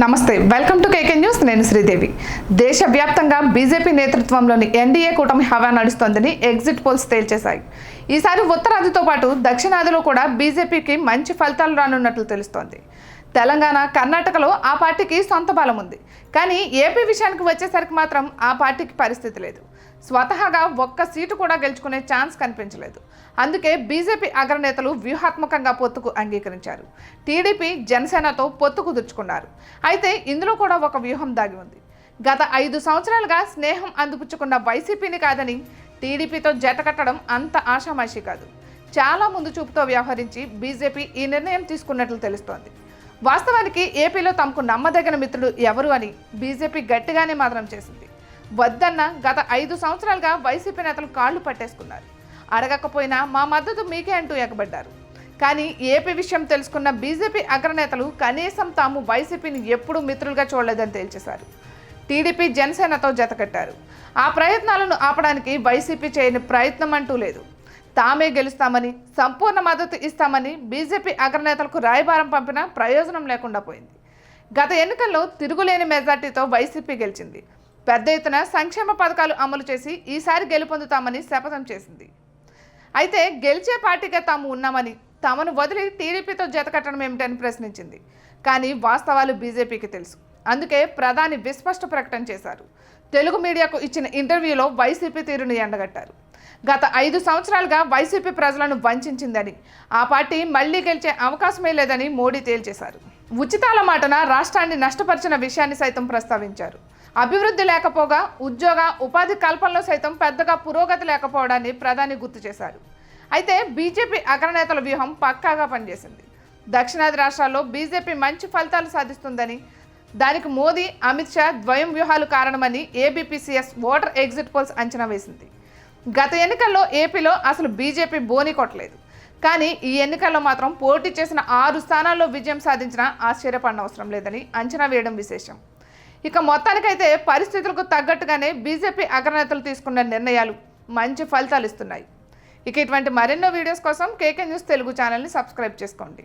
నమస్తే welcome to KK news నేను శ్రీదేవి దేశవ్యాప్తంగా బీజేపీ నేతృత్వంలోని ఎన్డీఏ కూటమి హవా నడుస్తోందని ఎగ్జిట్ పోల్స్ తేల్చేశాయి. ఈసారి ఉత్తరాదితో పాటు దక్షిణాదిలో కూడా బీజేపీకి మంచి ఫలితాలు రానున్నట్లు తెలుస్తోంది. తెలంగాణ, కర్ణాటకలో ఆ పార్టీకి సొంత బలం ఉంది. కానీ ఏపీ విషయానికి వచ్చేసరికి మాత్రం ఆ పార్టీకి పరిస్థితి లేదు. స్వతహాగా ఒక్క సీటు కూడా గెలుచుకునే ఛాన్స్ కనిపించలేదు. అందుకే బీజేపీ అగ్రనేతలు వ్యూహాత్మకంగా పొత్తుకు అంగీకరించారు. టీడీపీ, జనసేనతో పొత్తు కుదుర్చుకున్నారు. అయితే ఇందులో కూడా ఒక వ్యూహం దాగి ఉంది. గత 5 సంవత్సరాలుగా స్నేహం అందిపుచ్చుకున్న వైసీపీని కాదని టీడీపీతో జతకట్టడం అంత ఆషామాషి కాదు. చాలా ముందు చూపుతో వ్యవహరించి బీజేపీ ఈ నిర్ణయం తీసుకున్నట్లు తెలుస్తోంది. వాస్తవానికి ఏపీలో తమకు నమ్మదగిన మిత్రుడు ఎవరు అని బీజేపీ గట్టిగానే మాత్రం చేసింది. వద్దన్న గత 5 సంవత్సరాలుగా వైసీపీ నేతలు కాళ్లు పట్టేసుకున్నారు. అడగకపోయినా మా మద్దతు మీకే అంటూ ఎగబడ్డారు. కానీ ఏపీ విషయం తెలుసుకున్న బీజేపీ అగ్రనేతలు కనీసం తాము వైసీపీని ఎప్పుడూ మిత్రులుగా చూడలేదని తేల్చేశారు. టీడీపీ, జనసేనతో జతకట్టారు. ఆ ప్రయత్నాలను ఆపడానికి వైసీపీ చేయని ప్రయత్నం అంటూ లేదు. తామే గెలుస్తామని, సంపూర్ణ మద్దతు ఇస్తామని బీజేపీ అగ్రనేతలకు రాయబారం పంపినా ప్రయోజనం లేకుండా పోయింది. గత ఎన్నికల్లో తిరుగులేని మెజార్టీతో వైసీపీ గెలిచింది. పెద్ద ఎత్తున సంక్షేమ పథకాలు అమలు చేసి ఈసారి గెలుపొందుతామని శపథం చేసింది. అయితే గెలిచే పార్టీగా తాము ఉన్నామని, తమను వదిలి టీడీపీతో జతకట్టడం ఏమిటని ప్రశ్నించింది. కానీ వాస్తవాలు బీజేపీకి తెలుసు. అందుకే ప్రధాని విస్పష్ట ప్రకటన చేశారు. తెలుగు మీడియాకు ఇచ్చిన ఇంటర్వ్యూలో వైసీపీ తీరును ఎండగట్టారు. గత 5 సంవత్సరాలుగా వైసీపీ ప్రజలను వంచిందని, ఆ పార్టీ మళ్లీ గెలిచే అవకాశమే లేదని మోడీ తేల్చేశారు. ఉచితాల మాటన రాష్ట్రాన్ని నష్టపరిచిన విషయాన్ని సైతం ప్రస్తావించారు. అభివృద్ధి లేకపోగా ఉద్యోగ, ఉపాధి కల్పనలో సైతం పెద్దగా పురోగతి లేకపోవడాన్ని ప్రధాని గుర్తు చేశారు. అయితే బీజేపీ అగ్రనేతల వ్యూహం పక్కాగా పనిచేసింది. దక్షిణాది రాష్ట్రాల్లో బీజేపీ మంచి ఫలితాలు సాధిస్తుందని, దానికి మోదీ, అమిత్ షా ద్వయం వ్యూహాలు కారణమని ఏబీపీసీఎస్ ఓటర్ ఎగ్జిట్ పోల్స్ అంచనా వేసింది. గత ఎన్నికల్లో ఏపీలో అసలు బీజేపీ బోని కొట్టలేదు. కానీ ఈ ఎన్నికల్లో మాత్రం పోటీ చేసిన 6 స్థానాల్లో విజయం సాధించినా ఆశ్చర్యపడనవసరం లేదని అంచనా వేయడం విశేషం. ఇక మొత్తానికైతే పరిస్థితులకు తగ్గట్టుగానే బీజేపీ అగ్రనేతలు తీసుకున్న నిర్ణయాలు మంచి ఫలితాలు ఇస్తున్నాయి. ఇక ఇటువంటి మరెన్నో వీడియోస్ కోసం కేకే న్యూస్ తెలుగు ఛానల్ని సబ్స్క్రైబ్ చేసుకోండి.